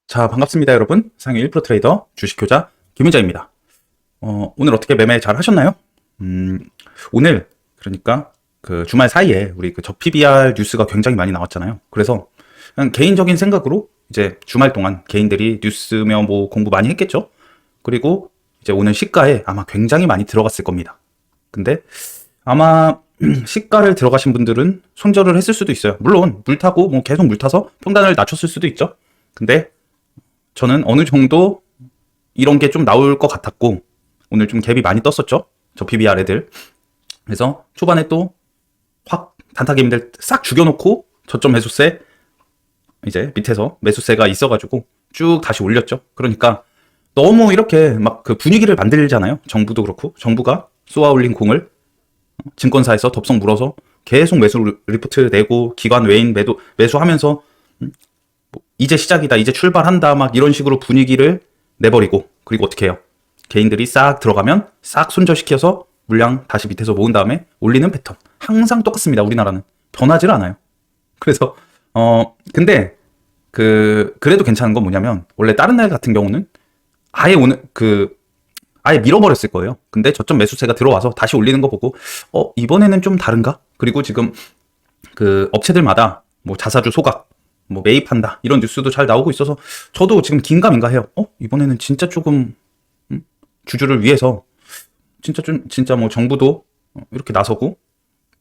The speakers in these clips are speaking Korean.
자, 반갑습니다, 여러분. 상위 1% 트레이더 주식효자 김은자입니다. 오늘 어떻게 매매 잘 하셨나요? 오늘, 그러니까 그 주말 사이에 우리 그 저PBR 뉴스가 굉장히 많이 나왔잖아요. 그래서 그냥 개인적인 생각으로 이제 주말 동안 개인들이 뉴스며 뭐 공부 많이 했겠죠? 그리고 이제 오늘 시가에 아마 굉장히 많이 들어갔을 겁니다. 근데 아마 시가를 들어가신 분들은 손절을 했을 수도 있어요. 물론 물 타고 뭐 계속 물 타서 평단을 낮췄을 수도 있죠. 근데 저는 어느 정도 이런 게 좀 나올 것 같았고, 오늘 좀 갭이 많이 떴었죠? 저 PBR 애들. 그래서 초반에 또 확 단타게임들 싹 죽여놓고 저점 매수세, 이제 밑에서 매수세가 있어가지고 쭉 다시 올렸죠. 그러니까 너무 이렇게 막 그 분위기를 만들잖아요. 정부도 그렇고. 정부가 쏘아 올린 공을 증권사에서 덥석 물어서 계속 매수 리포트 내고 기관 외인 매수하면서 이제 시작이다, 이제 출발한다, 막 이런 식으로 분위기를 내버리고, 그리고 어떻게 해요? 개인들이 싹 들어가면 싹 손절시켜서 물량 다시 밑에서 모은 다음에 올리는 패턴. 항상 똑같습니다, 우리나라는. 변하질 않아요. 그래서, 근데, 그래도 괜찮은 건 뭐냐면, 원래 다른 나라 같은 경우는 아예 아예 밀어버렸을 거예요. 근데 저점 매수세가 들어와서 다시 올리는 거 보고, 이번에는 좀 다른가? 그리고 지금 그 업체들마다 뭐 자사주 소각, 뭐 매입한다 이런 뉴스도 잘 나오고 있어서 저도 지금 긴가민가 해요. 이번에는 진짜 조금 주주를 위해서 진짜 뭐 정부도 이렇게 나서고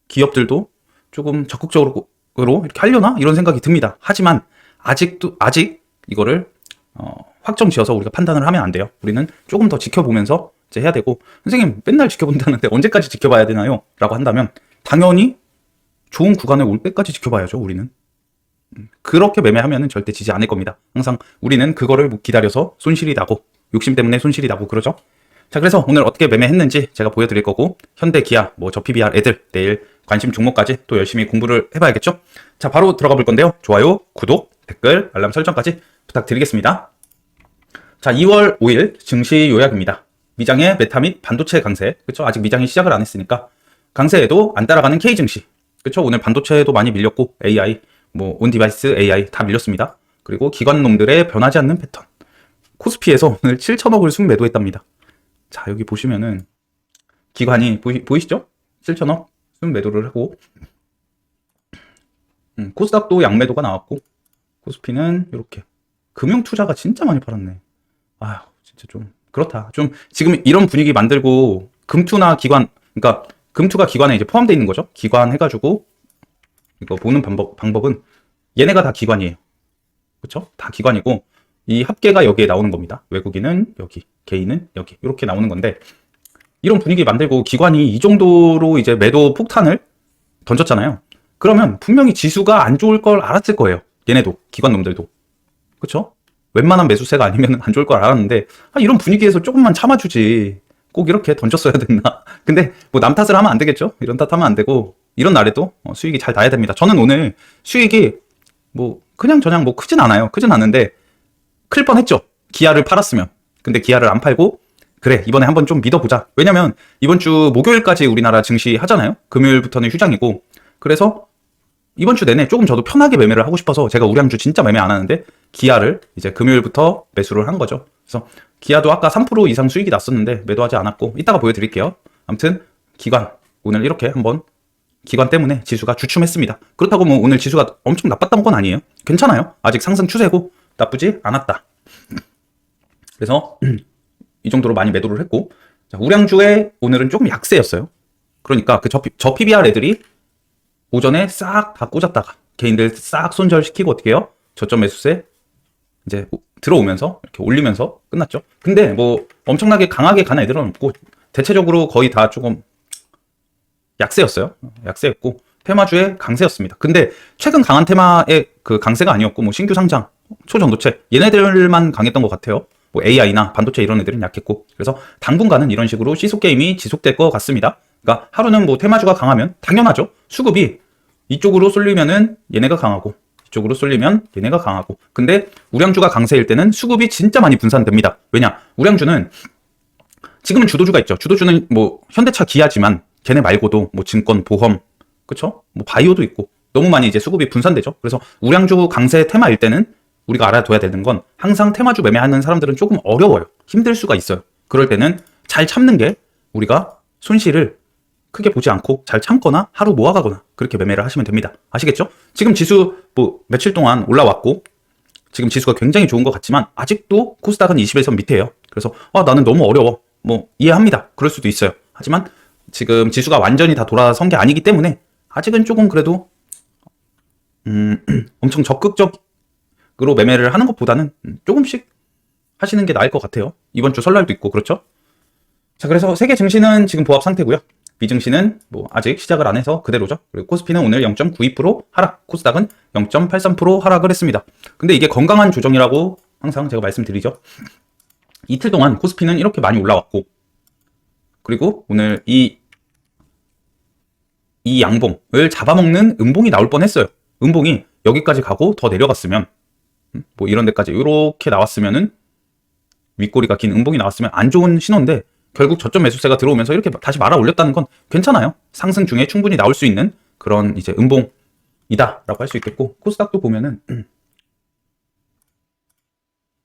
기업들도 조금 적극적으로 이렇게 하려나 이런 생각이 듭니다. 하지만 아직 이거를 확정 지어서 우리가 판단을 하면 안 돼요. 우리는 조금 더 지켜보면서 이제 해야 되고, 선생님 맨날 지켜본다는데 언제까지 지켜봐야 되나요? 라고 한다면 당연히 좋은 구간에 올 때까지 지켜봐야죠. 우리는 그렇게 매매하면은 절대 지지 않을 겁니다. 항상 우리는 그거를 기다려서 손실이 나고, 욕심 때문에 손실이 나고 그러죠. 자, 그래서 오늘 어떻게 매매했는지 제가 보여드릴 거고, 현대, 기아, 뭐 저 PBR 애들 내일 관심 종목까지 또 열심히 공부를 해봐야겠죠. 자, 바로 들어가 볼 건데요. 좋아요, 구독, 댓글, 알람 설정까지 부탁드리겠습니다. 자, 2월 5일 증시 요약입니다. 미장의 메타 및 반도체 강세, 그렇죠? 아직 미장이 시작을 안 했으니까 강세에도 안 따라가는 K 증시, 그렇죠? 오늘 반도체도 많이 밀렸고 AI, 뭐 온디바이스 AI 다 밀렸습니다. 그리고 기관놈들의 변하지 않는 패턴. 코스피에서 오늘 7천억을 순매도했답니다. 자, 여기 보시면은 기관이 보이시죠? 7천억 순매도를 하고, 코스닥도 양매도가 나왔고, 코스피는 이렇게 금융 투자가 진짜 많이 팔았네. 아휴, 진짜 좀 그렇다. 좀 지금 이런 분위기 만들고 금투나 기관, 그러니까 금투가 기관에 이제 포함되어 있는 거죠. 기관 해가지고 이거 보는 방법은 얘네가 다 기관이에요. 그렇죠? 다 기관이고 이 합계가 여기에 나오는 겁니다. 외국인은 여기, 개인은 여기 이렇게 나오는 건데, 이런 분위기 만들고 기관이 이 정도로 이제 매도 폭탄을 던졌잖아요. 그러면 분명히 지수가 안 좋을 걸 알았을 거예요. 얘네도, 기관 놈들도. 그렇죠? 웬만한 매수세가 아니면 안 좋을 걸 알았는데, 이런 분위기에서 조금만 참아주지. 꼭 이렇게 던졌어야 됐나? 근데 뭐 남 탓을 하면 안 되겠죠? 이런 탓 하면 안 되고, 이런 날에도 수익이 잘 나야 됩니다. 저는 오늘 수익이 뭐 그냥저냥 뭐 크진 않아요. 크진 않은데 클 뻔했죠. 기아를 팔았으면. 근데 기아를 안 팔고, 그래 이번에 한번 좀 믿어보자. 왜냐면 이번 주 목요일까지 우리나라 증시 하잖아요. 금요일부터는 휴장이고, 그래서 이번 주 내내 조금 저도 편하게 매매를 하고 싶어서 제가 우량주 진짜 매매 안 하는데 기아를 이제 금요일부터 매수를 한 거죠. 그래서 기아도 아까 3% 이상 수익이 났었는데 매도하지 않았고, 이따가 보여드릴게요. 아무튼 기관 오늘 이렇게 한번, 기관 때문에 지수가 주춤했습니다. 그렇다고 뭐 오늘 지수가 엄청 나빴던 건 아니에요. 괜찮아요. 아직 상승 추세고 나쁘지 않았다. 그래서 이 정도로 많이 매도를 했고, 자, 우량주에 오늘은 조금 약세였어요. 그러니까 저 PBR 애들이 오전에 싹 다 꽂았다가 개인들 싹 손절시키고 어떻게 해요? 저점 매수세 이제 들어오면서 이렇게 올리면서 끝났죠. 근데 뭐 엄청나게 강하게 가는 애들은 없고, 대체적으로 거의 다 조금 약세였어요. 약세였고 테마주의 강세였습니다. 근데 최근 강한 테마의 그 강세가 아니었고, 뭐 신규 상장, 초전도체 얘네들만 강했던 것 같아요. 뭐 AI나 반도체 이런 애들은 약했고, 그래서 당분간은 이런 식으로 시속 게임이 지속될 것 같습니다. 그러니까 하루는 뭐 테마주가 강하면 당연하죠. 수급이 이쪽으로 쏠리면은 얘네가 강하고, 이쪽으로 쏠리면 얘네가 강하고. 근데 우량주가 강세일 때는 수급이 진짜 많이 분산됩니다. 왜냐? 우량주는 지금은 주도주가 있죠. 주도주는 뭐 현대차, 기아지만 걔네 말고도 뭐 증권, 보험, 그쵸? 뭐 바이오도 있고 너무 많이 이제 수급이 분산되죠. 그래서 우량주 강세 테마일 때는 우리가 알아둬야 되는 건 항상 테마주 매매하는 사람들은 조금 어려워요. 힘들 수가 있어요. 그럴 때는 잘 참는 게 우리가 손실을 크게 보지 않고 잘 참거나 하루 모아가거나 그렇게 매매를 하시면 됩니다. 아시겠죠? 지금 지수 뭐 며칠 동안 올라왔고 지금 지수가 굉장히 좋은 것 같지만 아직도 코스닥은 21선 밑에예요. 그래서 나는 너무 어려워. 뭐 이해합니다. 그럴 수도 있어요. 하지만 지금 지수가 완전히 다 돌아선 게 아니기 때문에 아직은 조금 그래도 엄청 적극적으로 매매를 하는 것보다는 조금씩 하시는 게 나을 것 같아요. 이번 주 설날도 있고 그렇죠? 자, 그래서 세계 증시는 지금 보합 상태고요. 미증시는 뭐 아직 시작을 안 해서 그대로죠. 그리고 코스피는 오늘 0.92% 하락, 코스닥은 0.83% 하락을 했습니다. 근데 이게 건강한 조정이라고 항상 제가 말씀드리죠. 이틀 동안 코스피는 이렇게 많이 올라왔고, 그리고 오늘 이 양봉을 잡아먹는 음봉이 나올 뻔했어요. 음봉이 여기까지 가고 더 내려갔으면, 뭐 이런 데까지 이렇게 나왔으면은, 윗꼬리가 긴 음봉이 나왔으면 안 좋은 신호인데, 결국 저점 매수세가 들어오면서 이렇게 다시 말아 올렸다는 건 괜찮아요. 상승 중에 충분히 나올 수 있는 그런 이제 음봉이다라고 할 수 있겠고, 코스닥도 보면은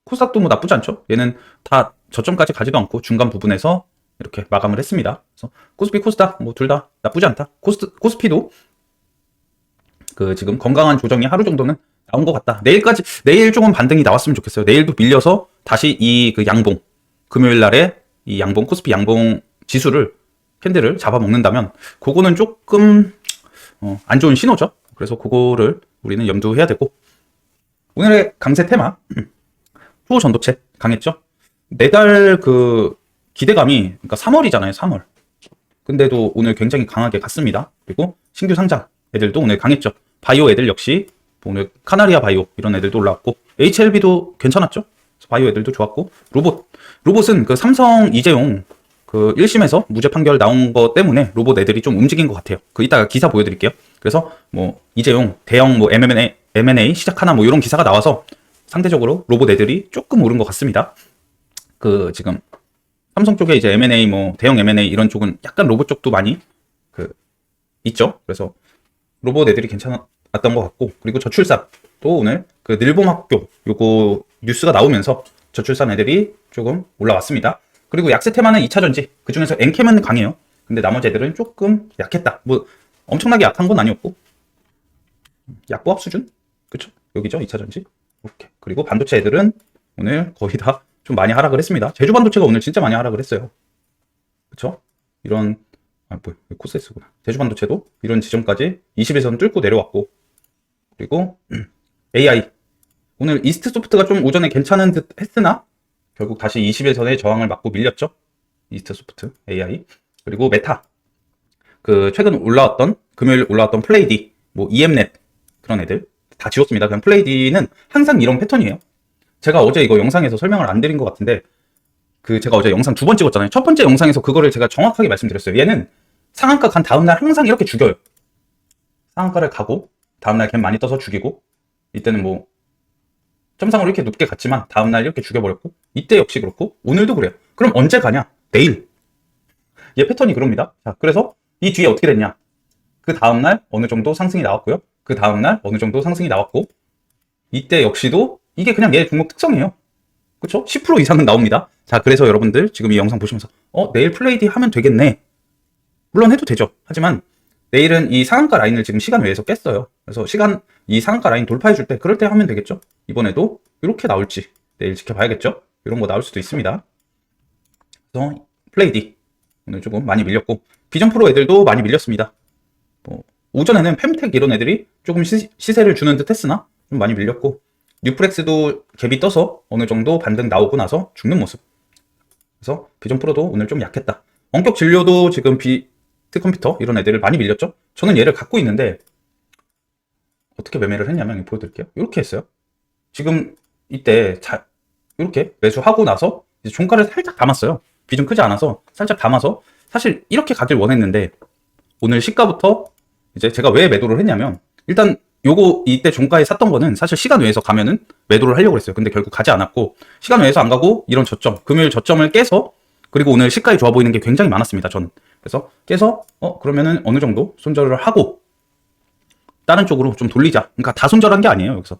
코스닥도 뭐 나쁘지 않죠. 얘는 다 저점까지 가지도 않고 중간 부분에서 이렇게 마감을 했습니다. 그래서 코스피, 코스닥 뭐 둘 다 나쁘지 않다. 코스피도 그 지금 건강한 조정이 하루 정도는 나온 것 같다. 내일 조금 반등이 나왔으면 좋겠어요. 내일도 밀려서 다시 이 그 양봉, 금요일 날에 이 양봉, 코스피 양봉 지수를, 캔들을 잡아먹는다면 그거는 조금 안 좋은 신호죠. 그래서 그거를 우리는 염두해야 되고, 오늘의 강세 테마 초전도체 강했죠. 매달 그 기대감이, 그러니까 3월이잖아요. 3월. 근데도 오늘 굉장히 강하게 갔습니다. 그리고 신규 상장 애들도 오늘 강했죠. 바이오 애들 역시 오늘 카나리아 바이오 이런 애들도 올라왔고, HLB도 괜찮았죠. 바이오 애들도 좋았고, 로봇은 그 삼성 이재용 그 1심에서 무죄 판결 나온 거 때문에 로봇 애들이 좀 움직인 것 같아요. 그 이따가 기사 보여드릴게요. 그래서 뭐 이재용 대형 뭐 M&A 시작하나 뭐 이런 기사가 나와서 상대적으로 로봇 애들이 조금 오른 것 같습니다. 그 지금 삼성 쪽에 이제 M&A 뭐 대형 M&A 이런 쪽은 약간 로봇 쪽도 많이 그 있죠. 그래서 로봇 애들이 괜찮았던 것 같고, 그리고 저출산 또 오늘 그 늘봄학교 요거 뉴스가 나오면서 저출산 애들이 조금 올라왔습니다. 그리고 약세 테마는 2차전지, 그 중에서 엔캠은 강해요. 근데 나머지 애들은 조금 약했다. 뭐 엄청나게 약한 건 아니었고, 약보합 수준? 그쵸? 여기죠, 2차전지. 오케이. 그리고 반도체 애들은 오늘 거의 다 좀 많이 하락을 했습니다. 제주 반도체가 오늘 진짜 많이 하락을 했어요. 그쵸? 이런, 코스에스구나. 제주 반도체도 이런 지점까지 21선 뚫고 내려왔고, 그리고 AI. 오늘 이스트 소프트가 좀 오전에 괜찮은 듯 했으나 결국 다시 21선의 저항을 맞고 밀렸죠. 이스트 소프트, AI. 그리고 메타. 그 최근 올라왔던, 금요일 올라왔던 플레이디, 뭐 EM넷 그런 애들 다 지웠습니다. 그냥 플레이디는 항상 이런 패턴이에요. 제가 어제 이거 영상에서 설명을 안 드린 것 같은데, 그 제가 어제 영상 2번 찍었잖아요. 첫 번째 영상에서 그거를 제가 정확하게 말씀드렸어요. 얘는 상한가 간 다음날 항상 이렇게 죽여요. 상한가를 가고 다음날 갭 많이 떠서 죽이고, 이때는 뭐 점상으로 이렇게 높게 갔지만 다음날 이렇게 죽여버렸고, 이때 역시 그렇고, 오늘도 그래요. 그럼 언제 가냐? 내일. 얘 패턴이 그럽니다. 자, 그래서 이 뒤에 어떻게 됐냐? 그 다음날 어느 정도 상승이 나왔고요. 그 다음날 어느 정도 상승이 나왔고, 이때 역시도 이게 그냥 얘 종목 특성이에요. 그쵸? 10% 이상은 나옵니다. 자, 그래서 여러분들 지금 이 영상 보시면서 내일 플레이디 하면 되겠네. 물론 해도 되죠. 하지만 내일은 이 상한가 라인을 지금 시간 외에서 깼어요. 그래서 이 상한가 라인 돌파해 줄 때, 그럴 때 하면 되겠죠. 이번에도 이렇게 나올지 내일 지켜봐야겠죠. 이런 거 나올 수도 있습니다. 그래서 플레이디 오늘 조금 많이 밀렸고, 비전 프로 애들도 많이 밀렸습니다. 오전에는 펨텍 이런 애들이 조금 시세를 주는 듯 했으나 좀 많이 밀렸고, 뉴프렉스도 갭이 떠서 어느 정도 반등 나오고 나서 죽는 모습. 그래서 비전 프로도 오늘 좀 약했다. 원격 진료도 지금 비트 컴퓨터 이런 애들을 많이 밀렸죠. 저는 얘를 갖고 있는데 어떻게 매매를 했냐면 보여드릴게요. 이렇게 했어요. 지금 이때 이렇게 매수하고 나서 이제 종가를 살짝 담았어요. 비중 크지 않아서 살짝 담아서, 사실 이렇게 가길 원했는데 오늘 시가부터 이제 제가 왜 매도를 했냐면, 일단 요거 이때 종가에 샀던 거는 사실 시간 외에서 가면은 매도를 하려고 했어요. 근데 결국 가지 않았고, 시간 외에서 안 가고 이런 저점, 금요일 저점을 깨서, 그리고 오늘 시가에 좋아 보이는 게 굉장히 많았습니다. 저는. 그래서 깨서 그러면은 어느 정도 손절을 하고 다른 쪽으로 좀 돌리자. 그러니까 다 손절한 게 아니에요. 여기서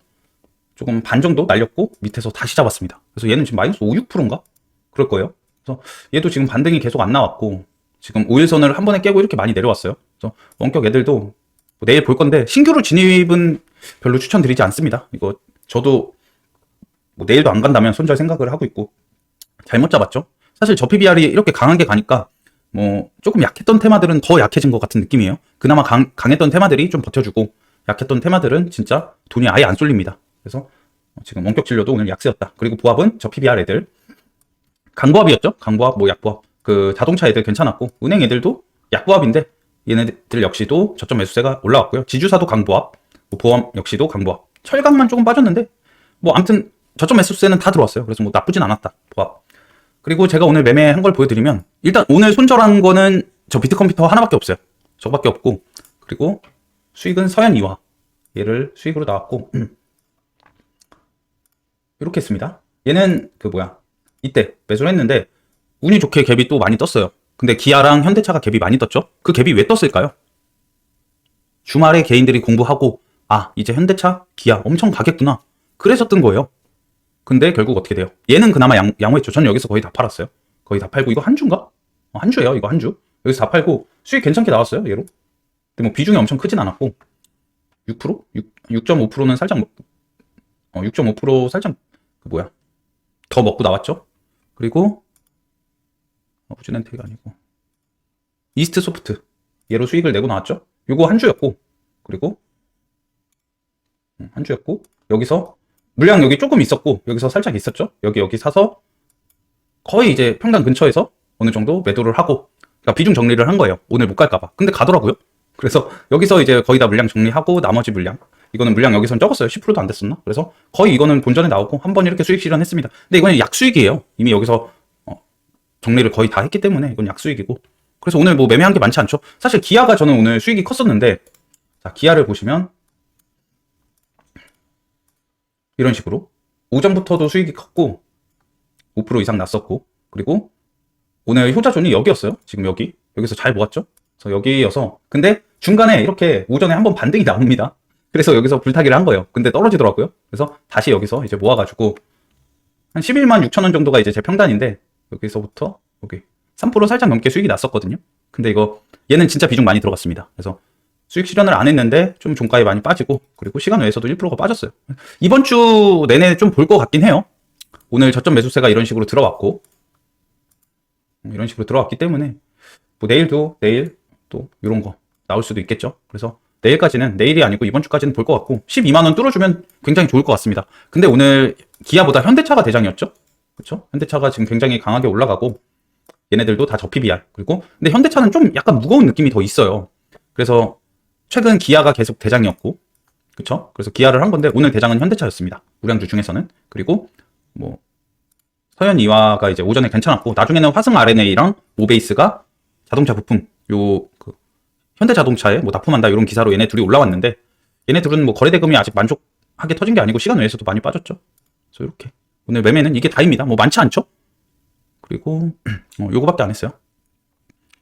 조금 반 정도 날렸고 밑에서 다시 잡았습니다. 그래서 얘는 지금 마이너스 5, 6%인가? 그럴 거예요. 그래서 얘도 지금 반등이 계속 안 나왔고 지금 5일선을 한 번에 깨고 이렇게 많이 내려왔어요. 그래서 원격 애들도 뭐 내일 볼 건데 신규로 진입은 별로 추천드리지 않습니다. 이거 저도 뭐 내일도 안 간다면 손절 생각을 하고 있고 잘못 잡았죠. 사실 저 PBR이 이렇게 강하게 가니까 뭐 조금 약했던 테마들은 더 약해진 것 같은 느낌이에요. 그나마 강했던 테마들이 좀 버텨주고 약했던 테마들은 진짜 돈이 아예 안 쏠립니다. 그래서 지금 원격 진료도 오늘 약세였다. 그리고 보합은 저 PBR 애들 강보합이었죠. 강보합, 뭐 약보합, 그 자동차 애들 괜찮았고 은행 애들도 약보합인데 얘네들 역시도 저점 매수세가 올라왔고요. 지주사도 강보합, 뭐 보험 역시도 강보합. 철강만 조금 빠졌는데 뭐 아무튼 저점 매수세는 다 들어왔어요. 그래서 뭐 나쁘진 않았다. 보합. 그리고 제가 오늘 매매한 걸 보여드리면 일단 오늘 손절한 거는 저 비트컴퓨터 하나밖에 없어요. 저밖에 없고 그리고 수익은 서현 이화 얘를 수익으로 나왔고 이렇게 했습니다. 얘는 그 뭐야 이때 매수를 했는데 운이 좋게 갭이 또 많이 떴어요. 근데 기아랑 현대차가 갭이 많이 떴죠. 그 갭이 왜 떴을까요? 주말에 개인들이 공부하고 아 이제 현대차 기아 엄청 가겠구나 그래서 뜬 거예요. 근데 결국 어떻게 돼요? 얘는 그나마 양호했죠. 전 여기서 거의 다 팔았어요. 거의 다 팔고 이거 한 주인가? 한 주예요. 이거 한 주. 여기서 다 팔고 수익 괜찮게 나왔어요. 얘로. 근데 뭐 비중이 엄청 크진 않았고 6%? 6.5%는 살짝 6.5% 살짝 그 뭐야 더 먹고 나왔죠. 그리고 우즈넨텍이 아니고 이스트 소프트 얘로 수익을 내고 나왔죠. 요거 한 주였고 그리고 한 주였고 여기서 물량 여기 조금 있었고 여기서 살짝 있었죠. 여기 사서 거의 이제 평단 근처에서 어느 정도 매도를 하고 그러니까 비중 정리를 한 거예요. 오늘 못 갈까봐. 근데 가더라고요. 그래서 여기서 이제 거의 다 물량 정리하고 나머지 물량 이거는 물량 여기선 적었어요. 10%도 안 됐었나? 그래서 거의 이거는 본전에 나오고 한 번 이렇게 수익 실현했습니다. 근데 이거는 약수익이에요. 이미 여기서 정리를 거의 다 했기 때문에 이건 약수익이고 그래서 오늘 뭐 매매한 게 많지 않죠. 사실 기아가 저는 오늘 수익이 컸었는데 자 기아를 보시면 이런 식으로 오전부터도 수익이 컸고 5% 이상 났었고 그리고 오늘 효자존이 여기였어요. 지금 여기서 잘 모았죠. 그래서 여기여서 근데 중간에 이렇게 오전에 한번 반등이 나옵니다. 그래서 여기서 불타기를 한 거예요. 근데 떨어지더라고요. 그래서 다시 여기서 이제 모아가지고 한 11만 6천 원 정도가 이제 제 평단인데 여기서부터 여기 3% 살짝 넘게 수익이 났었거든요. 근데 이거 얘는 진짜 비중 많이 들어갔습니다. 그래서 수익 실현을 안 했는데 좀 종가에 많이 빠지고 그리고 시간 외에서도 1%가 빠졌어요. 이번 주 내내 좀 볼 것 같긴 해요. 오늘 저점 매수세가 이런 식으로 들어왔고 이런 식으로 들어왔기 때문에 뭐 내일 또 이런 거 나올 수도 있겠죠. 그래서 내일까지는 내일이 아니고 이번 주까지는 볼 것 같고 12만 원 뚫어주면 굉장히 좋을 것 같습니다. 근데 오늘 기아보다 현대차가 대장이었죠. 그렇죠? 현대차가 지금 굉장히 강하게 올라가고 얘네들도 다 저 PBR 그리고 근데 현대차는 좀 약간 무거운 느낌이 더 있어요. 그래서 최근 기아가 계속 대장이었고 그렇죠? 그래서 기아를 한 건데 오늘 대장은 현대차였습니다. 우량주 중에서는. 그리고 뭐 서현 이화가 이제 오전에 괜찮았고 나중에는 화승 RNA랑 모베이스가 자동차 부품 그 현대자동차에 뭐 납품한다 이런 기사로 얘네 둘이 올라왔는데 얘네 둘은 뭐 거래 대금이 아직 만족하게 터진 게 아니고 시간 외에서도 많이 빠졌죠. 그래서 이렇게 오늘 매매는 이게 다입니다. 뭐 많지 않죠? 그리고 요거밖에 안 했어요.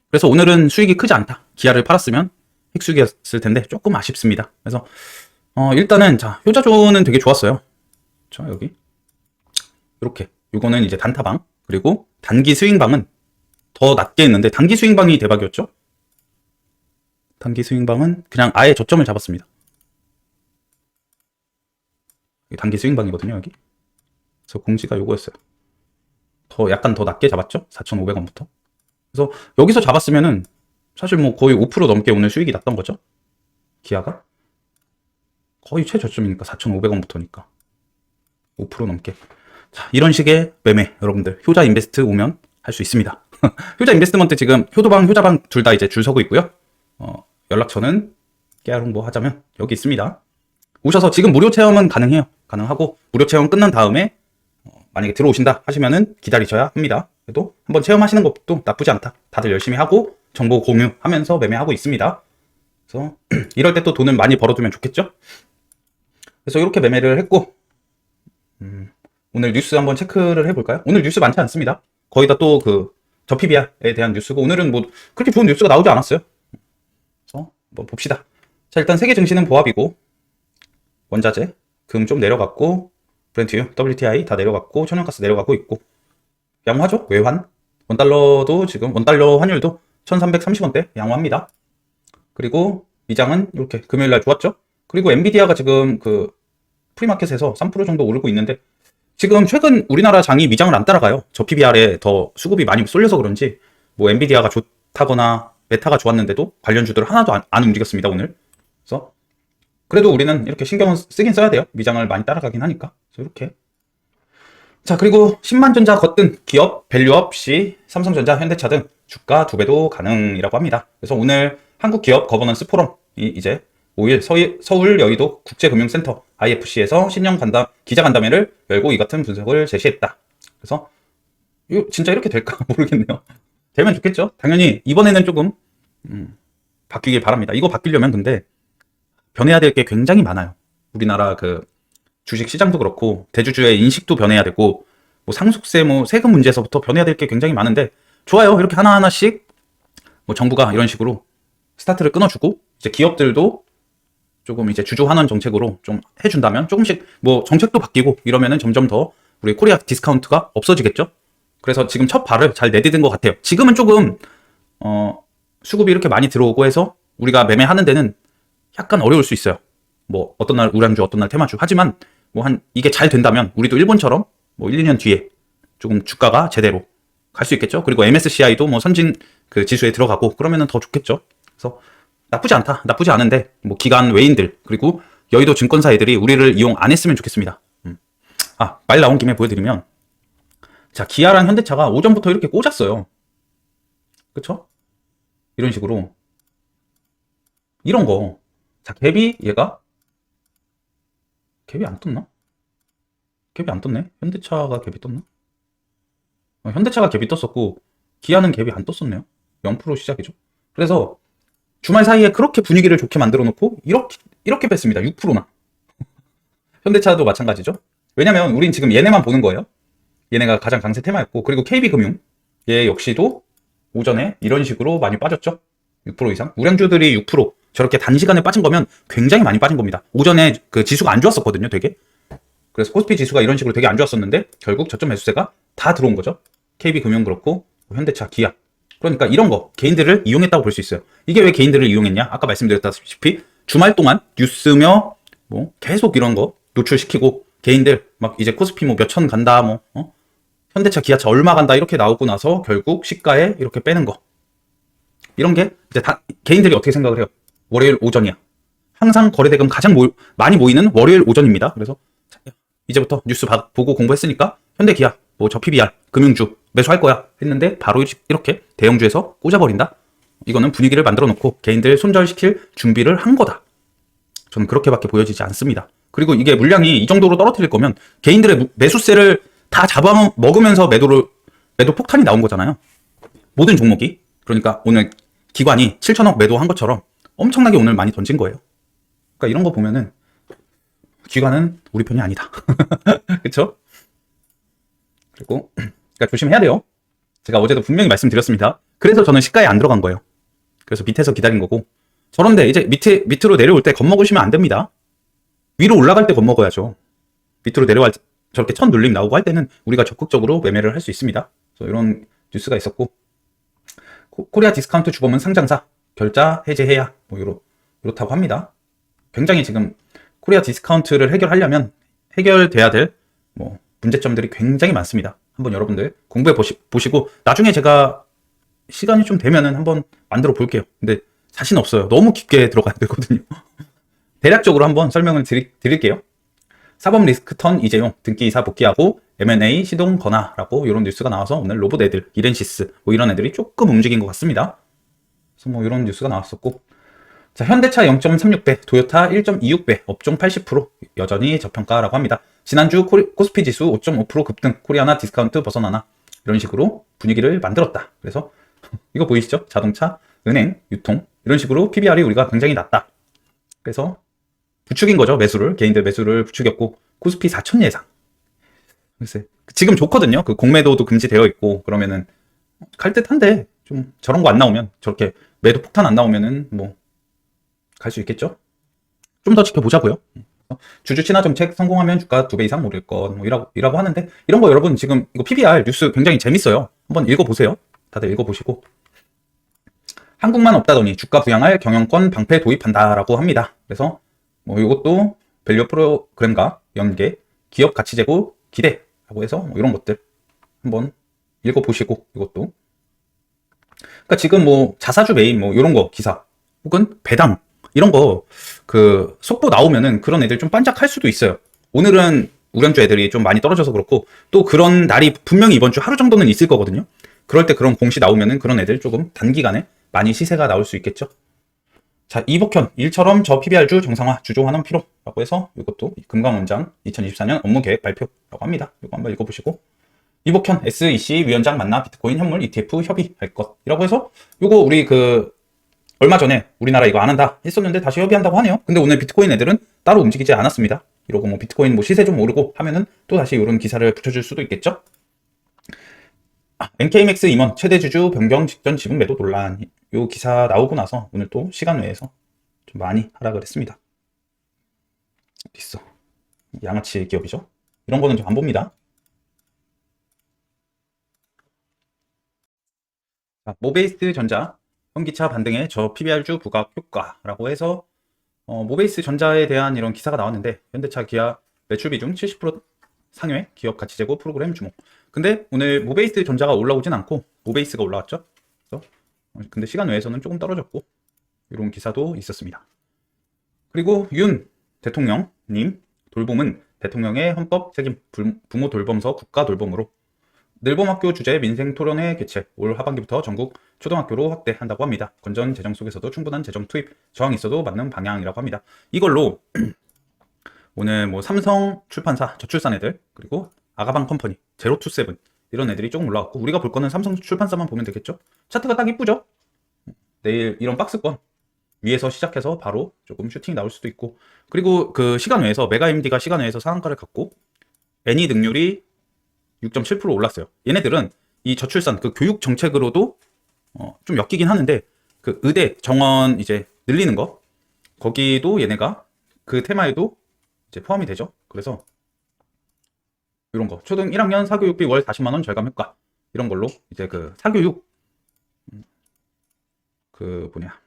그래서 오늘은 수익이 크지 않다. 기아를 팔았으면 핵수익이었을 텐데 조금 아쉽습니다. 그래서 일단은 자 효자존은 되게 좋았어요. 자 여기 이렇게 요거는 이제 단타방 그리고 단기 스윙방은 더 낮게 했는데 단기 스윙방이 대박이었죠. 단기 스윙방은 그냥 아예 저점을 잡았습니다. 단기 스윙방이거든요 여기. 그래서 공지가 요거였어요. 약간 더 낮게 잡았죠. 4,500원부터. 그래서 여기서 잡았으면은 사실 뭐 거의 5% 넘게 오늘 수익이 났던 거죠. 기아가 거의 최저점이니까 4,500원부터니까 5% 넘게. 자, 이런 식의 매매 여러분들 효자 인베스트 오면 할 수 있습니다. 효자 인베스트먼트 지금 효도방, 효자방 둘 다 이제 줄 서고 있고요. 연락처는 깨알 홍보 하자면 여기 있습니다. 오셔서 지금 무료 체험은 가능해요. 가능하고 무료 체험 끝난 다음에 만약에 들어오신다 하시면은 기다리셔야 합니다. 그래도 한번 체험하시는 것도 나쁘지 않다. 다들 열심히 하고 정보 공유하면서 매매하고 있습니다. 그래서 이럴 때 또 돈을 많이 벌어두면 좋겠죠? 그래서 이렇게 매매를 했고 오늘 뉴스 한번 체크를 해볼까요? 오늘 뉴스 많지 않습니다. 거의 다 또 저 PBR에 대한 뉴스고 오늘은 뭐 그렇게 좋은 뉴스가 나오지 않았어요. 그래서 한번 봅시다. 자 일단 세계 증시는 보합이고 원자재 금 좀 내려갔고, 브렌트유, WTI 다 내려갔고, 천연가스 내려가고 있고, 양호하죠? 외환. 원달러도 지금, 원달러 환율도 1330원대 양호합니다. 그리고 미장은 이렇게 금요일날 좋았죠? 그리고 엔비디아가 지금 그 프리마켓에서 3% 정도 오르고 있는데, 지금 최근 우리나라 장이 미장을 안 따라가요. 저 PBR에 더 수급이 많이 쏠려서 그런지, 뭐 엔비디아가 좋다거나 메타가 좋았는데도 관련주들 하나도 안 움직였습니다, 오늘. 그래서 그래도 우리는 이렇게 신경을 쓰긴 써야 돼요. 미장을 많이 따라가긴 하니까. 그래서 이렇게. 자, 그리고 10만전자 거뜬 기업, 밸류업 시 삼성전자, 현대차 등 주가 2배도 가능이라고 합니다. 그래서 오늘 한국기업 거버넌스 포럼이 이제 5일 서울 여의도 국제금융센터 IFC에서 신년 기자간담회를 열고 이 같은 분석을 제시했다. 그래서 이거 진짜 이렇게 될까 모르겠네요. 되면 좋겠죠. 당연히 이번에는 조금 바뀌길 바랍니다. 이거 바뀌려면 근데 변해야 될 게 굉장히 많아요. 우리나라 그 주식 시장도 그렇고 대주주의 인식도 변해야 되고 뭐 상속세 뭐 세금 문제에서부터 변해야 될 게 굉장히 많은데 좋아요. 이렇게 하나하나씩 뭐 정부가 이런 식으로 스타트를 끊어주고 이제 기업들도 조금 이제 주주환원 정책으로 좀 해준다면 조금씩 뭐 정책도 바뀌고 이러면은 점점 더 우리 코리아 디스카운트가 없어지겠죠. 그래서 지금 첫 발을 잘 내디딘 것 같아요. 지금은 조금 수급이 이렇게 많이 들어오고 해서 우리가 매매하는 데는 약간 어려울 수 있어요. 뭐 어떤 날 우량주 어떤 날 테마주. 하지만 뭐 이게 잘 된다면 우리도 일본처럼 뭐 1, 2년 뒤에 조금 주가가 제대로 갈 수 있겠죠. 그리고 MSCI도 뭐 선진 그 지수에 들어가고 그러면은 더 좋겠죠. 그래서 나쁘지 않다. 나쁘지 않은데 뭐 기관 외인들 그리고 여의도 증권사 애들이 우리를 이용 안 했으면 좋겠습니다. 말 나온 김에 보여드리면 자, 기아랑 현대차가 오전부터 이렇게 꽂았어요. 그쵸? 이런 식으로 이런 거. 자, 갭이 얘가 갭이 안 떴나? 갭이 안 떴네. 현대차가 갭이 떴나? 현대차가 갭이 떴었고 기아는 갭이 안 떴었네요. 0% 시작이죠. 그래서 주말 사이에 그렇게 분위기를 좋게 만들어 놓고 이렇게 뺐습니다. 6%나. 현대차도 마찬가지죠. 왜냐면 우린 지금 얘네만 보는 거예요. 얘네가 가장 강세 테마였고 그리고 KB금융 얘 역시도 오전에 이런 식으로 많이 빠졌죠. 6% 이상. 우량주들이 6% 저렇게 단시간에 빠진 거면 굉장히 많이 빠진 겁니다. 오전에 그 지수가 안 좋았었거든요, 되게. 그래서 코스피 지수가 이런 식으로 되게 안 좋았었는데 결국 저점 매수세가 다 들어온 거죠. KB금융 그렇고 현대차, 기아. 그러니까 이런 거 개인들을 이용했다고 볼 수 있어요. 이게 왜 개인들을 이용했냐? 아까 말씀드렸다시피 주말 동안 뉴스며 뭐 계속 이런 거 노출시키고 개인들 막 이제 코스피 뭐 몇천 간다 뭐 현대차, 기아차 얼마 간다 이렇게 나오고 나서 결국 시가에 이렇게 빼는 거. 이런 게 이제 다 개인들이 어떻게 생각을 해요? 월요일 오전이야. 항상 거래대금 가장 많이 모이는 월요일 오전입니다. 그래서 이제부터 뉴스 보고 공부했으니까 현대, 기아, 뭐 저 PBR, 금융주 매수할 거야 했는데 바로 이렇게 대형주에서 꽂아버린다. 이거는 분위기를 만들어 놓고 개인들 손절시킬 준비를 한 거다. 저는 그렇게밖에 보여지지 않습니다. 그리고 이게 물량이 이 정도로 떨어뜨릴 거면 개인들의 매수세를 다 잡아먹으면서 매도 폭탄이 나온 거잖아요. 모든 종목이. 그러니까 오늘 기관이 7천억 매도한 것처럼 엄청나게 오늘 많이 던진 거예요. 그러니까 이런 거 보면은 기관은 우리 편이 아니다. 그쵸? 그리고 그러니까 조심해야 돼요. 제가 어제도 분명히 말씀드렸습니다. 그래서 저는 시가에 안 들어간 거예요. 그래서 밑에서 기다린 거고. 저런데 이제 밑으로 내려올 때 겁먹으시면 안 됩니다. 위로 올라갈 때 겁먹어야죠. 밑으로 내려갈 때 저렇게 첫 눌림 나오고 할 때는 우리가 적극적으로 매매를 할 수 있습니다. 그래서 이런 뉴스가 있었고 코리아 디스카운트 주범은 상장사 결자 해제해야 뭐 이렇다고 합니다. 굉장히 지금 코리아 디스카운트를 해결하려면 해결돼야 될 뭐 문제점들이 굉장히 많습니다. 한번 여러분들 공부해 보시고 나중에 제가 시간이 좀 되면은 한번 만들어 볼게요. 근데 자신 없어요. 너무 깊게 들어가야 되거든요. 대략적으로 한번 설명을 드릴게요. 사법 리스크턴 이재용 등기이사 복귀하고 M&A 시동 건화라고 이런 뉴스가 나와서 오늘 로봇 애들, 이렌시스 뭐 이런 애들이 조금 움직인 것 같습니다. 그래서 뭐 이런 뉴스가 나왔었고 자, 현대차 0.36배, 도요타 1.26배, 업종 80% 여전히 저평가라고 합니다. 지난주 코스피 지수 5.5% 급등, 코리아나 디스카운트 벗어나나 이런 식으로 분위기를 만들었다. 그래서 이거 보이시죠? 자동차, 은행, 유통 이런 식으로 PBR이 우리가 굉장히 낮다. 그래서 부추긴 거죠. 매수를. 개인들 매수를 부추겼고 코스피 4천 예상. 글쎄 지금 좋거든요. 그 공매도도 금지되어 있고 그러면은 갈 듯한데 좀 저런 거 안 나오면 저렇게 매도 폭탄 안 나오면은 뭐 갈 수 있겠죠. 좀 더 지켜보자고요. 주주 친화 정책 성공하면 주가 2배 이상 오를 것, 뭐 이라고 하는데, 이런 거 여러분 지금 이거 PBR 뉴스 굉장히 재밌어요. 한번 읽어보세요. 다들 읽어보시고. 한국만 없다더니 주가 부양할 경영권 방패 도입한다라고 합니다. 그래서 뭐 이것도 밸류 프로그램과 연계, 기업 가치 제고 기대라고 해서 뭐 이런 것들 한번 읽어보시고, 이것도. 그러니까 지금 뭐 자사주 메인 뭐 이런 거 기사 혹은 배당 이런 거 그 속보 나오면은 그런 애들 좀 반짝할 수도 있어요. 오늘은 우량주 애들이 좀 많이 떨어져서 그렇고, 또 그런 날이 분명히 이번 주 하루 정도는 있을 거거든요. 그럴 때 그런 공시 나오면은 그런 애들 조금 단기간에 많이 시세가 나올 수 있겠죠. 자, 이복현 일처럼 저 PBR주 정상화 주조 환원 필요라고 해서 이것도 금감원장 2024년 업무 계획 발표라고 합니다. 이거 한번 읽어보시고. 이복현 SEC 위원장 만나 비트코인 현물 ETF 협의할 것이라고 해서 요거 우리 얼마 전에 우리나라 이거 안 한다 했었는데 다시 협의한다고 하네요. 근데 오늘 비트코인 애들은 따로 움직이지 않았습니다. 이러고 뭐 비트코인 뭐 시세 좀 오르고 하면은 또 다시 이런 기사를 붙여줄 수도 있겠죠. NK맥스 임원 최대 주주 변경 직전 지분 매도 논란, 요 기사 나오고 나서 오늘 또 시간 외에서 좀 많이 하락을 했습니다. 어딨어? 양아치 기업이죠. 이런 거는 좀 안 봅니다. 자, 모베이스 전자 현기차 반등의 저 PBR주 부각 효과라고 해서 모베이스 전자에 대한 이런 기사가 나왔는데, 현대차 기아 매출 비중 70% 상회 기업 가치 제고 프로그램 주목. 근데 오늘 모베이스 전자가 올라오진 않고 모베이스가 올라왔죠. 그래서 근데 시간 외에서는 조금 떨어졌고, 이런 기사도 있었습니다. 그리고 윤 대통령님 돌봄은 대통령의 헌법 책임, 부모 돌봄서 국가 돌봄으로 늘봄학교 주제 민생 토론회 개최, 올 하반기부터 전국 초등학교로 확대한다고 합니다. 건전 재정 속에서도 충분한 재정 투입 저항 있어도 맞는 방향이라고 합니다. 이걸로 오늘 뭐 삼성 출판사 저출산 애들, 그리고 아가방 컴퍼니 제로투세븐 이런 애들이 조금 올라왔고, 우리가 볼 거는 삼성 출판사만 보면 되겠죠. 차트가 딱 이쁘죠. 내일 이런 박스권 위에서 시작해서 바로 조금 슈팅이 나올 수도 있고, 그리고 그 시간 외에서 메가MD가 시간 외에서 상한가를 갖고 애니 등률이 6.7% 올랐어요. 얘네들은 이 저출산 그 교육 정책으로도 좀 엮이긴 하는데, 그 의대 정원 이제 늘리는 거 거기도 얘네가 그 테마에도 이제 포함이 되죠. 그래서 이런 거 초등 1학년 사교육비 월 40만 원 절감 효과, 이런 걸로 이제 그 사교육 그 뭐냐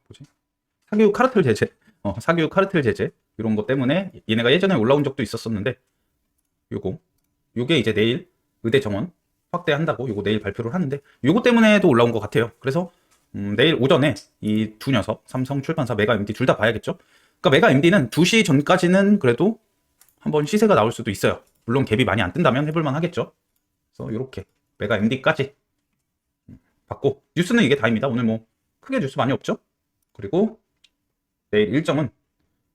뭐지 사교육 카르텔 제재, 사교육 카르텔 제재 이런 것 때문에 얘네가 예전에 올라온 적도 있었었는데, 요게 이제 내일 의대 정원 확대한다고 요거 내일 발표를 하는데, 요거 때문에도 올라온 것 같아요. 그래서 내일 오전에 이 두 녀석 삼성 출판사 메가MD 둘 다 봐야겠죠. 그러니까 메가MD는 2시 전까지는 그래도 한번 시세가 나올 수도 있어요. 물론 갭이 많이 안 뜬다면 해볼만 하겠죠. 그래서 요렇게 메가MD까지 받고, 뉴스는 이게 다입니다. 오늘 뭐 크게 뉴스 많이 없죠. 그리고 내일 일정은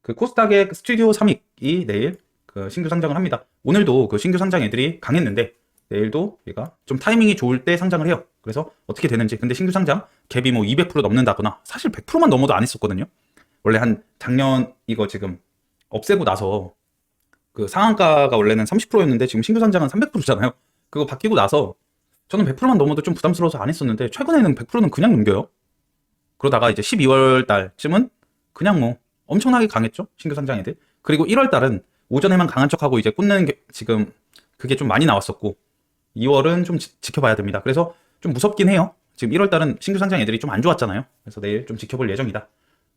그 코스닥의 스튜디오 3익이 내일 그 신규 상장을 합니다. 오늘도 그 신규 상장 애들이 강했는데 내일도 얘가 좀 타이밍이 좋을 때 상장을 해요. 그래서 어떻게 되는지. 근데 신규 상장 갭이 뭐 200% 넘는다거나, 사실 100%만 넘어도 안 했었거든요. 원래 한 작년 이거 지금 없애고 나서 그 상한가가 원래는 30%였는데 지금 신규 상장은 300%잖아요. 그거 바뀌고 나서 저는 100%만 넘어도 좀 부담스러워서 안 했었는데, 최근에는 100%는 그냥 넘겨요. 그러다가 이제 12월 달쯤은 그냥 뭐 엄청나게 강했죠, 신규 상장 애들. 그리고 1월 달은 오전에만 강한 척하고 이제 꽂는 게 지금 그게 좀 많이 나왔었고, 2월은 좀 지켜봐야 됩니다. 그래서 좀 무섭긴 해요. 지금 1월 달은 신규 상장 애들이 좀 안 좋았잖아요. 그래서 내일 좀 지켜볼 예정이다.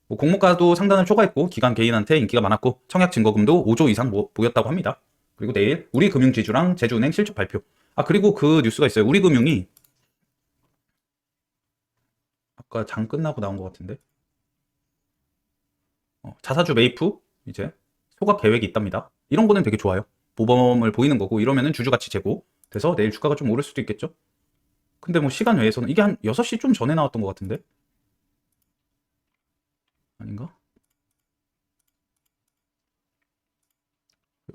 뭐 공모가도 상단을 초과했고 기관 개인한테 인기가 많았고 청약 증거금도 5조 이상 모였다고 합니다. 그리고 내일 우리금융지주랑 제주은행 실적 발표. 그리고 그 뉴스가 있어요. 우리금융이 아까 장 끝나고 나온 것 같은데 자사주 매입 후 이제 소각 계획이 있답니다. 이런 거는 되게 좋아요. 모범을 보이는 거고, 이러면은 주주가치 제고 돼서 내일 주가가 좀 오를 수도 있겠죠. 근데 뭐 시간 외에서는 이게 한 6시 좀 전에 나왔던 것 같은데 아닌가?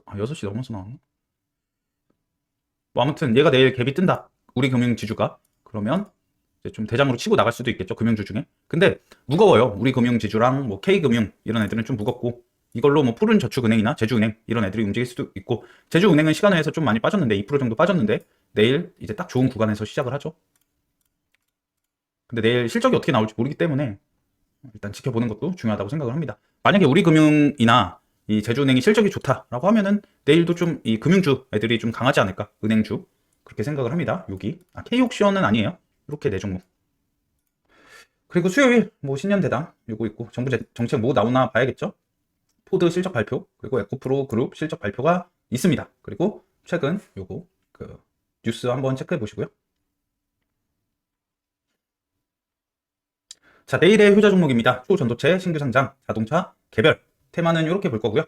6시 넘어서 나왔나? 뭐 아무튼 얘가 내일 갭이 뜬다, 우리 금융지주가. 그러면 이제 좀 대장으로 치고 나갈 수도 있겠죠, 금융주 중에. 근데 무거워요. 우리 금융지주랑 뭐 K금융 이런 애들은 좀 무겁고, 이걸로 뭐 푸른저축은행이나 제주은행 이런 애들이 움직일 수도 있고, 제주은행은 시간 외에서 좀 많이 빠졌는데 2% 정도 빠졌는데 내일 이제 딱 좋은 구간에서 시작을 하죠. 근데 내일 실적이 어떻게 나올지 모르기 때문에 일단 지켜보는 것도 중요하다고 생각을 합니다. 만약에 우리금융이나 이 제주은행이 실적이 좋다라고 하면은 내일도 좀 이 금융주 애들이 좀 강하지 않을까, 은행주 그렇게 생각을 합니다. 여기 K옥션은 아니에요. 이렇게 네 종목. 그리고 수요일 뭐 신년대당 요거 있고 정부 정책 뭐 나오나 봐야겠죠. 포드 실적 발표, 그리고 에코프로 그룹 실적 발표가 있습니다. 그리고 최근 요거 그 뉴스 한번 체크해 보시고요. 자, 내일의 효자 종목입니다. 초전도체 신규 상장, 자동차 개별. 테마는 이렇게 볼 거고요.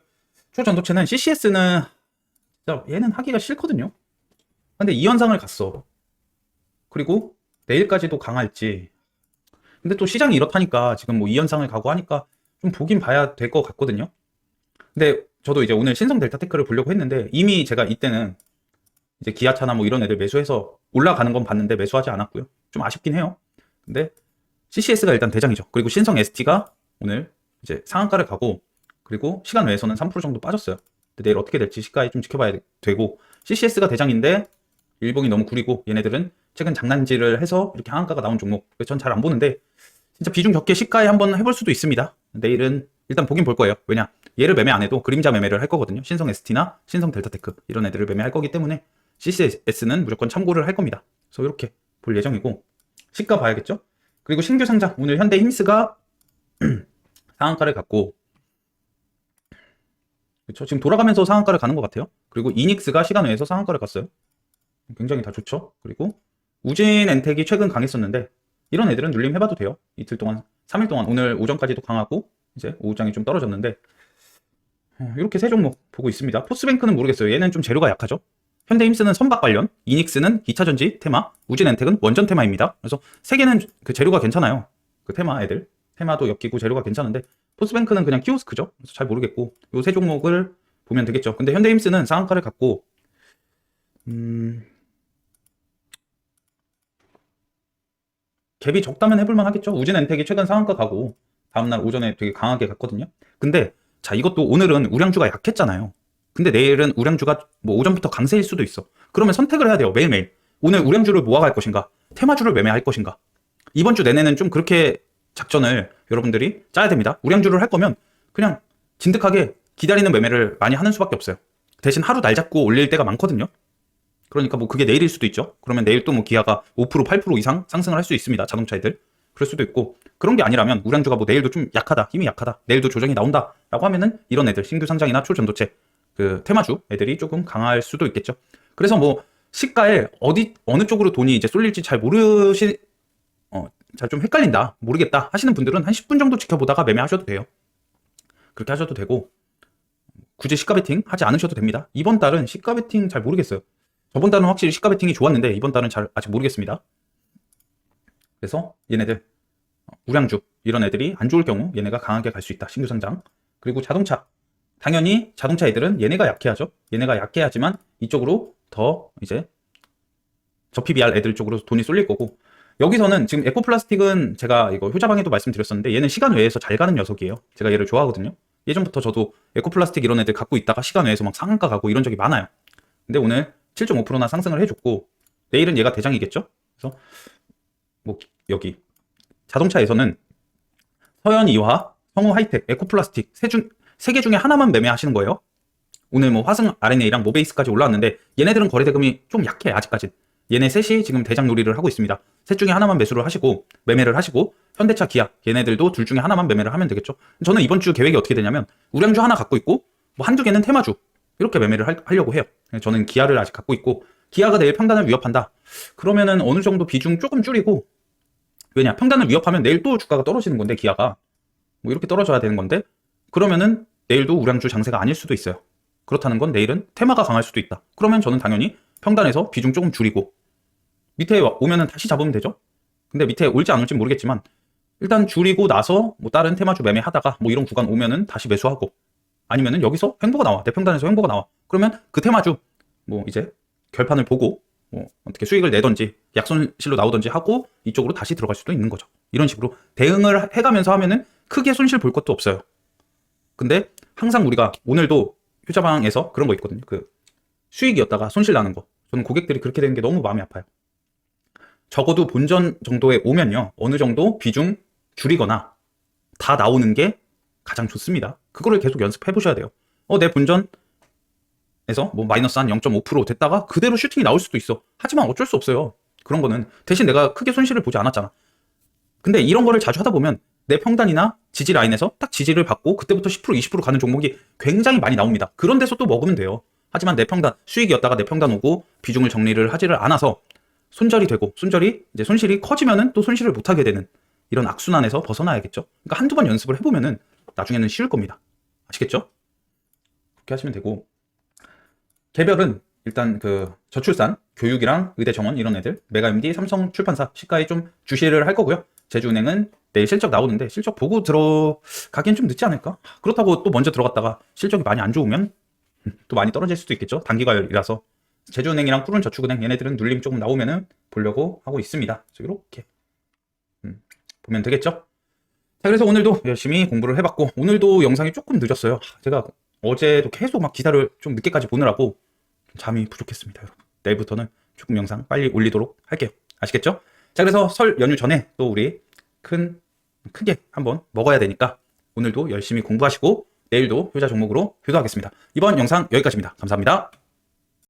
초전도체는 CCS는 진짜 얘는 하기가 싫거든요. 근데 이 현상을 갔어. 그리고 내일까지도 강할지. 근데 또 시장이 이렇다니까 지금 뭐 이 현상을 가고 하니까 좀 보긴 봐야 될 것 같거든요. 근데 저도 이제 오늘 신성 델타테크를 보려고 했는데 이미 제가 이때는 이제 기아차나 뭐 이런 애들 매수해서 올라가는 건 봤는데 매수하지 않았고요. 좀 아쉽긴 해요. 근데 CCS가 일단 대장이죠. 그리고 신성 ST가 오늘 이제 상한가를 가고, 그리고 시간 외에서는 3% 정도 빠졌어요. 근데 내일 어떻게 될지 시가에 좀 지켜봐야 되고, CCS가 대장인데 일봉이 너무 구리고 얘네들은 최근 장난질을 해서 이렇게 하한가가 나온 종목. 그래서 전 잘 안 보는데 진짜 비중 적게 시가에 한번 해볼 수도 있습니다. 내일은 일단 보긴 볼 거예요. 왜냐, 얘를 매매 안 해도 그림자 매매를 할 거거든요. 신성 ST나 신성 델타테크 이런 애들을 매매할 거기 때문에 CCS는 무조건 참고를 할 겁니다. 그래서 이렇게 볼 예정이고, 시가 봐야겠죠. 그리고 신규 상장, 오늘 현대 힘스가 상한가를 갔고, 그렇죠, 지금 돌아가면서 상한가를 가는 것 같아요. 그리고 이닉스가 시간 외에서 상한가를 갔어요. 굉장히 다 좋죠. 그리고 우진 엔텍이 최근 강했었는데 이런 애들은 눌림 해봐도 돼요. 이틀 동안, 3일 동안, 오늘 오전까지도 강하고 이제 오후장이 좀 떨어졌는데, 이렇게 세 종목 보고 있습니다. 포스뱅크는 모르겠어요. 얘는 좀 재료가 약하죠. 현대힘스는 선박 관련, 이닉스는 기차전지 테마, 우진엔텍은 원전 테마입니다. 그래서 세 개는 그 재료가 괜찮아요. 그 테마 애들, 테마도 엮이고 재료가 괜찮은데 포스뱅크는 그냥 키오스크죠. 그래서 잘 모르겠고 요 세 종목을 보면 되겠죠. 근데 현대힘스는 상한가를 갖고 갭이 적다면 해볼만 하겠죠. 우진엔텍이 최근 상한가 가고 다음날 오전에 되게 강하게 갔거든요. 근데 자, 이것도 오늘은 우량주가 약했잖아요. 근데 내일은 우량주가 뭐 오전부터 강세일 수도 있어. 그러면 선택을 해야 돼요. 매일매일. 오늘 우량주를 모아갈 것인가, 테마주를 매매할 것인가. 이번 주 내내는 좀 그렇게 작전을 여러분들이 짜야 됩니다. 우량주를 할 거면 그냥 진득하게 기다리는 매매를 많이 하는 수밖에 없어요. 대신 하루 날 잡고 올릴 때가 많거든요. 그러니까 뭐 그게 내일일 수도 있죠. 그러면 내일 또 뭐 기아가 5%, 8% 이상 상승을 할 수 있습니다. 자동차 애들. 그럴 수도 있고, 그런 게 아니라면 우량주가 뭐 내일도 좀 약하다, 힘이 약하다, 내일도 조정이 나온다 라고 하면은 이런 애들, 신규 상장이나 초전도체 그 테마주 애들이 조금 강할 수도 있겠죠. 그래서 뭐 시가에 어느 쪽으로 돈이 이제 쏠릴지 잘 잘 좀 헷갈린다, 모르겠다 하시는 분들은 한 10분 정도 지켜보다가 매매하셔도 돼요. 그렇게 하셔도 되고, 굳이 시가 베팅 하지 않으셔도 됩니다. 이번 달은 시가 베팅 잘 모르겠어요. 저번 달은 확실히 시가 베팅이 좋았는데 이번 달은 잘 아직 모르겠습니다. 그래서 얘네들 우량주 이런 애들이 안 좋을 경우 얘네가 강하게 갈 수 있다. 신규 상장. 그리고 자동차, 당연히 자동차 애들은 얘네가 약해야죠. 얘네가 약해야지만 이쪽으로 더 이제 저 PBR 애들 쪽으로 돈이 쏠릴 거고, 여기서는 지금 에코플라스틱은 제가 이거 효자방에도 말씀드렸었는데 얘는 시간 외에서 잘 가는 녀석이에요. 제가 얘를 좋아하거든요. 예전부터 저도 에코플라스틱 이런 애들 갖고 있다가 시간 외에서 막 상한가 가고 이런 적이 많아요. 근데 오늘 7.5%나 상승을 해줬고 내일은 얘가 대장이겠죠. 그래서 뭐 여기 자동차에서는 서현이화, 성우하이텍, 에코플라스틱 세 개 중에 하나만 매매하시는 거예요. 오늘 뭐 화승 RNA랑 모베이스까지 올라왔는데 얘네들은 거래대금이 좀 약해. 아직까지 얘네 셋이 지금 대장 놀이를 하고 있습니다. 셋 중에 하나만 매수를 하시고 매매를 하시고, 현대차, 기아 얘네들도 둘 중에 하나만 매매를 하면 되겠죠. 저는 이번 주 계획이 어떻게 되냐면 우량주 하나 갖고 있고 뭐 한두 개는 테마주 이렇게 매매를 하려고 해요. 저는 기아를 아직 갖고 있고, 기아가 내일 평단을 위협한다 그러면은 어느 정도 비중 조금 줄이고, 왜냐, 평단을 위협하면 내일 또 주가가 떨어지는 건데 기아가 뭐 이렇게 떨어져야 되는 건데, 그러면은 내일도 우량주 장세가 아닐 수도 있어요. 그렇다는 건 내일은 테마가 강할 수도 있다. 그러면 저는 당연히 평단에서 비중 조금 줄이고 밑에 오면은 다시 잡으면 되죠. 근데 밑에 올지 안 올지 모르겠지만 일단 줄이고 나서 뭐 다른 테마주 매매하다가 뭐 이런 구간 오면은 다시 매수하고, 아니면은 여기서 횡보가 나와, 대평단에서 횡보가 나와, 그러면 그 테마주 뭐 이제 결판을 보고 뭐 어떻게 수익을 내던지 약손실로 나오던지 하고 이쪽으로 다시 들어갈 수도 있는 거죠. 이런 식으로 대응을 해가면서 하면은 크게 손실 볼 것도 없어요. 근데 항상 우리가 오늘도 효자방에서 그런 거 있거든요. 그 수익이었다가 손실 나는 거. 저는 고객들이 그렇게 되는 게 너무 마음이 아파요. 적어도 본전 정도에 오면요, 어느 정도 비중 줄이거나 다 나오는 게 가장 좋습니다. 그거를 계속 연습해 보셔야 돼요. 내 본전에서 뭐 마이너스 한 0.5% 됐다가 그대로 슈팅이 나올 수도 있어. 하지만 어쩔 수 없어요. 그런 거는 대신 내가 크게 손실을 보지 않았잖아. 근데 이런 거를 자주 하다 보면 내 평단이나 지지 라인에서 딱 지지를 받고 그때부터 10% 20% 가는 종목이 굉장히 많이 나옵니다. 그런 데서 또 먹으면 돼요. 하지만 내 평단 수익이었다가 내 평단 오고 비중을 정리를 하지를 않아서 손절이 되고 이제 손실이 커지면은 또 손실을 못 하게 되는 이런 악순환에서 벗어나야겠죠. 그러니까 한두 번 연습을 해보면은 나중에는 쉬울 겁니다. 아시겠죠? 그렇게 하시면 되고, 개별은 일단 그 저출산, 교육이랑 의대 정원 이런 애들, 메가MD, 삼성출판사, 시가에 좀 주시를 할 거고요. 제주은행은 내일 실적 나오는데 실적 보고 들어가기엔 좀 늦지 않을까? 그렇다고 또 먼저 들어갔다가 실적이 많이 안 좋으면 또 많이 떨어질 수도 있겠죠. 단기가이라서. 제주은행이랑 푸른저축은행 얘네들은 눌림 조금 나오면은 보려고 하고 있습니다. 그래서 이렇게 보면 되겠죠. 자, 그래서 오늘도 열심히 공부를 해봤고, 오늘도 영상이 조금 늦었어요. 제가 어제도 계속 막 기사를 좀 늦게까지 보느라고 잠이 부족했습니다, 여러분. 내일부터는 조금 영상 빨리 올리도록 할게요. 아시겠죠? 자, 그래서 설 연휴 전에 또 우리 크게 한번 먹어야 되니까 오늘도 열심히 공부하시고 내일도 효자 종목으로 효도하겠습니다. 이번 영상 여기까지입니다. 감사합니다.